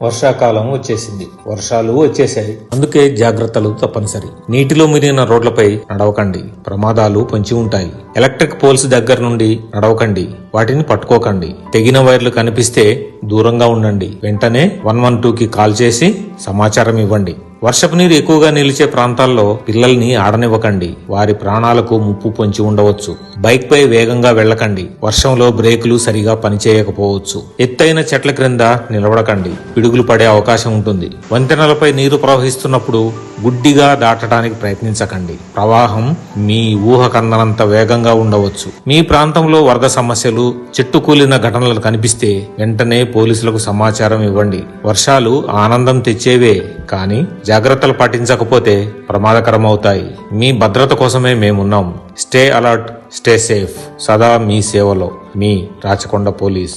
వర్షాకాలం వచ్చేసింది, వర్షాలు వచ్చేసాయి. అందుకే జాగ్రత్తలు తప్పనిసరి. నీటిలో మునిగిన రోడ్లపై నడవకండి, ప్రమాదాలు పొంచి ఉంటాయి. ఎలక్ట్రిక్ పోల్స్ దగ్గర నుండి నడవకండి, వాటిని పట్టుకోకండి. తెగిన వైర్లు కనిపిస్తే దూరంగా ఉండండి. వెంటనే 112కి కాల్ చేసి సమాచారం ఇవ్వండి. వర్షపు నీరు ఎక్కువగా నిలిచే ప్రాంతాల్లో పిల్లల్ని ఆడనివ్వకండి, వారి ప్రాణాలకు ముప్పు పొంచి ఉండవచ్చు. బైక్ పై వేగంగా వెళ్లకండి, వర్షంలో బ్రేకులు సరిగా పనిచేయకపోవచ్చు. ఎత్తైన చెట్ల క్రింద నిలబడకండి, పిడుగులు పడే అవకాశం ఉంటుంది. వంతెనలపై నీరు ప్రవహిస్తున్నప్పుడు గుడ్డిగా దాటడానికి ప్రయత్నించకండి, ప్రవాహం మీ ఊహకందనంత వేగంగా ఉండవచ్చు. మీ ప్రాంతంలో వరద సమస్యలు, చెట్టు కూలిన ఘటనలు కనిపిస్తే వెంటనే పోలీసులకు సమాచారం ఇవ్వండి. వర్షాలు ఆనందం తెచ్చేవే, కానీ జాగ్రత్తలు పాటించకపోతే ప్రమాదకరమవుతాయి. మీ భద్రత కోసమే మేమున్నాం. Stay alert, stay safe. సదా మీ సేవలో. మీ రాచకొండ పోలీస్.